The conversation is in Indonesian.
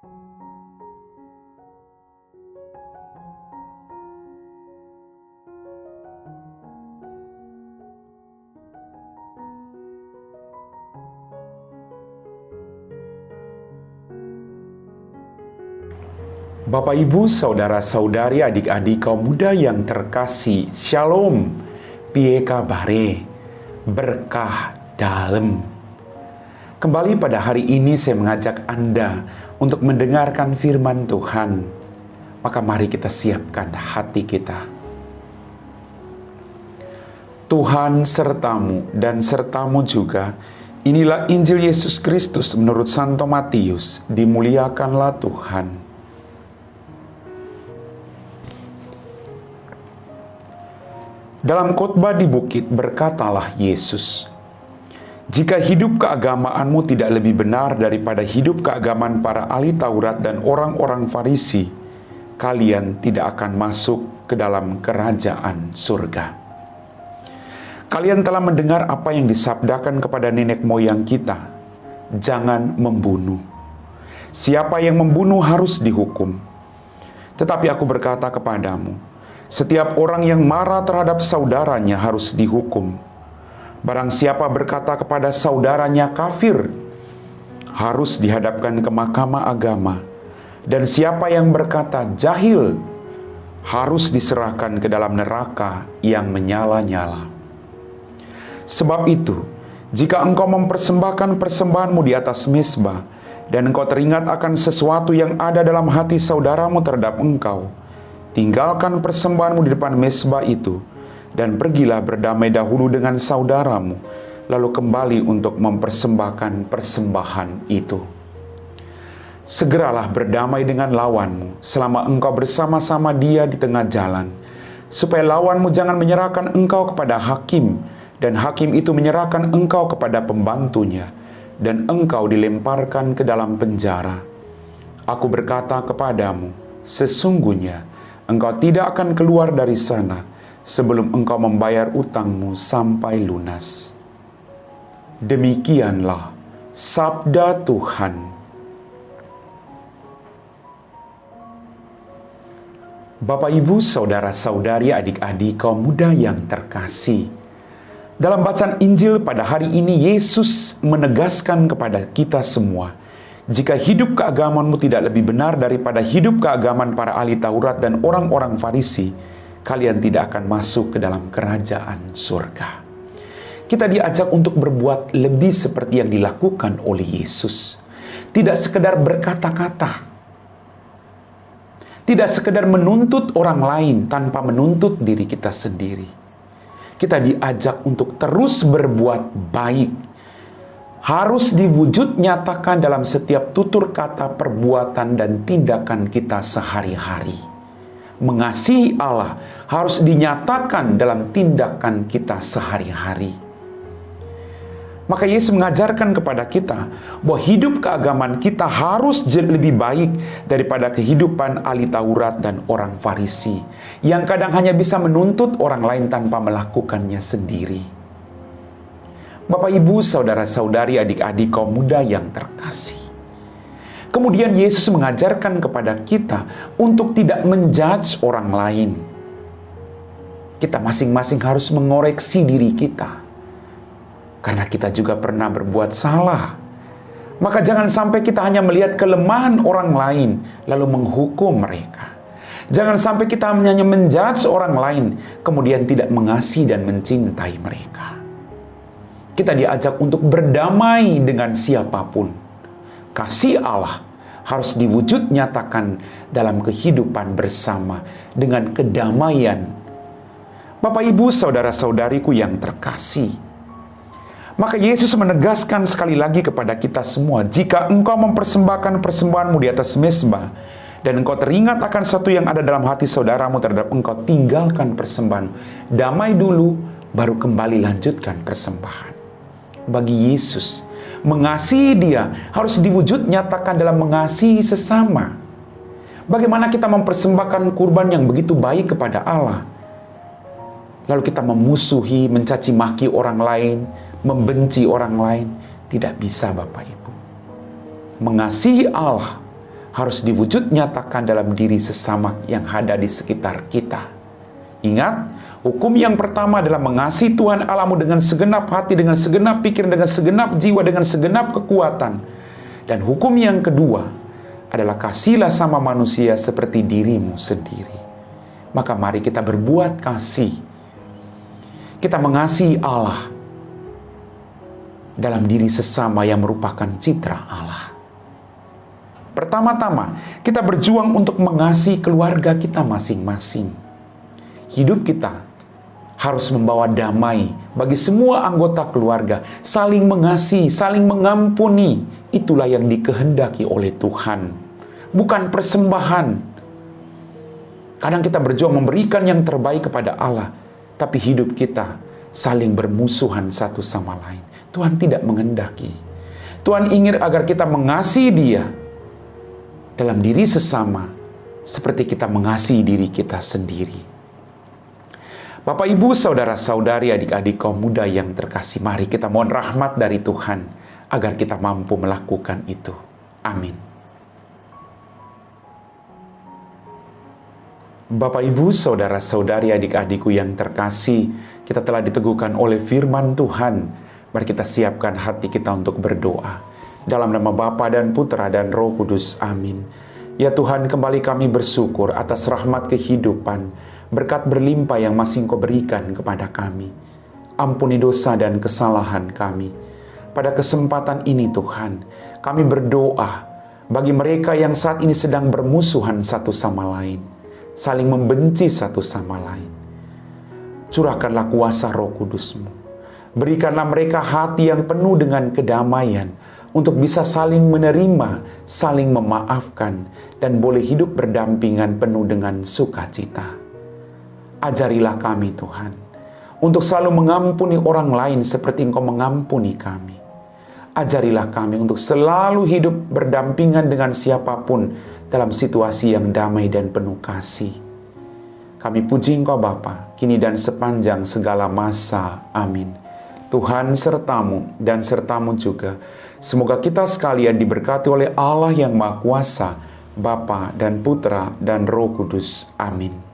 Bapak, Ibu, saudara-saudari, adik-adik kaum muda yang terkasih, Shalom, piye kabare, berkah dalem. Kembali pada hari ini saya mengajak Anda untuk mendengarkan firman Tuhan. Maka mari kita siapkan hati kita. Tuhan sertamu dan sertamu juga. Inilah Injil Yesus Kristus menurut Santo Matius. Dimuliakanlah Tuhan. Dalam khotbah di bukit berkatalah Yesus, "Jika hidup keagamaanmu tidak lebih benar daripada hidup keagamaan para ahli Taurat dan orang-orang Farisi, kalian tidak akan masuk ke dalam kerajaan surga. Kalian telah mendengar apa yang disabdakan kepada nenek moyang kita, jangan membunuh. Siapa yang membunuh harus dihukum. Tetapi aku berkata kepadamu, setiap orang yang marah terhadap saudaranya harus dihukum. Barang siapa berkata kepada saudaranya kafir, harus dihadapkan ke mahkamah agama. Dan siapa yang berkata jahil, harus diserahkan ke dalam neraka yang menyala-nyala. Sebab itu, jika engkau mempersembahkan persembahanmu di atas mezbah, dan engkau teringat akan sesuatu yang ada dalam hati saudaramu terhadap engkau, tinggalkan persembahanmu di depan mezbah itu, dan pergilah berdamai dahulu dengan saudaramu, lalu kembali untuk mempersembahkan persembahan itu. Segeralah berdamai dengan lawanmu, selama engkau bersama-sama dia di tengah jalan, supaya lawanmu jangan menyerahkan engkau kepada hakim, dan hakim itu menyerahkan engkau kepada pembantunya, dan engkau dilemparkan ke dalam penjara. Aku berkata kepadamu, sesungguhnya engkau tidak akan keluar dari sana sebelum engkau membayar utangmu sampai lunas." Demikianlah sabda Tuhan. Bapak, Ibu, saudara-saudari, adik-adik kaum muda yang terkasih, dalam bacaan Injil pada hari ini Yesus menegaskan kepada kita semua, jika hidup keagamaanmu tidak lebih benar daripada hidup keagamaan para ahli Taurat dan orang-orang Farisi, kalian tidak akan masuk ke dalam kerajaan surga. Kita diajak untuk berbuat lebih seperti yang dilakukan oleh Yesus. Tidak sekedar berkata-kata. Tidak sekedar menuntut orang lain tanpa menuntut diri kita sendiri. Kita diajak untuk terus berbuat baik. Harus diwujud nyatakan dalam setiap tutur kata, perbuatan, dan tindakan kita sehari-hari. Mengasihi Allah harus dinyatakan dalam tindakan kita sehari-hari. Maka Yesus mengajarkan kepada kita bahwa hidup keagamaan kita harus lebih baik daripada kehidupan ahli Taurat dan orang Farisi, yang kadang hanya bisa menuntut orang lain tanpa melakukannya sendiri. Bapak, Ibu, saudara-saudari, adik-adik kaum muda yang terkasih. Kemudian Yesus mengajarkan kepada kita untuk tidak menjudge orang lain. Kita masing-masing harus mengoreksi diri kita. Karena kita juga pernah berbuat salah. Maka jangan sampai kita hanya melihat kelemahan orang lain lalu menghukum mereka. Jangan sampai kita hanya menjudge orang lain kemudian tidak mengasihi dan mencintai mereka. Kita diajak untuk berdamai dengan siapapun. Kasih Allah harus diwujud nyatakan dalam kehidupan bersama dengan kedamaian. Bapak, Ibu, saudara-saudariku yang terkasih, maka Yesus menegaskan sekali lagi kepada kita semua, jika engkau mempersembahkan persembahanmu di atas mezbah, dan engkau teringat akan sesuatu yang ada dalam hati saudaramu terhadap engkau, tinggalkan persembahan. Damai dulu, baru kembali lanjutkan persembahan. Bagi Yesus, mengasihi dia harus diwujud nyatakan dalam mengasihi sesama. Bagaimana kita mempersembahkan kurban yang begitu baik kepada Allah, lalu kita memusuhi, mencaci maki orang lain, membenci orang lain? Tidak bisa, Bapak Ibu. Mengasihi Allah harus diwujud nyatakan dalam diri sesama yang ada di sekitar kita. Ingat, hukum yang pertama adalah mengasihi Tuhan Allahmu dengan segenap hati, dengan segenap pikiran, dengan segenap jiwa, dengan segenap kekuatan. Dan hukum yang kedua adalah kasihlah sama manusia seperti dirimu sendiri. Maka mari kita berbuat kasih. Kita mengasihi Allah dalam diri sesama yang merupakan citra Allah. Pertama-tama, kita berjuang untuk mengasihi keluarga kita masing-masing. Hidup kita harus membawa damai bagi semua anggota keluarga, saling mengasihi, saling mengampuni. Itulah yang dikehendaki oleh Tuhan, bukan persembahan. Kadang kita berjuang memberikan yang terbaik kepada Allah, tapi hidup kita saling bermusuhan satu sama lain. Tuhan tidak menghendaki. Tuhan ingin agar kita mengasihi Dia dalam diri sesama, seperti kita mengasihi diri kita sendiri. Bapak, Ibu, saudara-saudari, adik-adik kaum muda yang terkasih, mari kita mohon rahmat dari Tuhan, agar kita mampu melakukan itu. Amin. Bapak, Ibu, saudara-saudari, adik-adikku yang terkasih, kita telah diteguhkan oleh firman Tuhan. Mari kita siapkan hati kita untuk berdoa. Dalam nama Bapa dan Putra dan Roh Kudus. Amin. Ya Tuhan, kembali kami bersyukur atas rahmat kehidupan, berkat berlimpah yang masih Engkau berikan kepada kami. Ampuni dosa dan kesalahan kami. Pada kesempatan ini Tuhan, kami berdoa bagi mereka yang saat ini sedang bermusuhan satu sama lain, saling membenci satu sama lain. Curahkanlah kuasa Roh Kudus-Mu. Berikanlah mereka hati yang penuh dengan kedamaian untuk bisa saling menerima, saling memaafkan, dan boleh hidup berdampingan penuh dengan sukacita. Ajarilah kami Tuhan, untuk selalu mengampuni orang lain seperti Engkau mengampuni kami. Ajarilah kami untuk selalu hidup berdampingan dengan siapapun dalam situasi yang damai dan penuh kasih. Kami puji Engkau Bapa, kini dan sepanjang segala masa. Amin. Tuhan sertamu dan sertamu juga. Semoga kita sekalian diberkati oleh Allah yang Maha Kuasa, Bapa dan Putra dan Roh Kudus. Amin.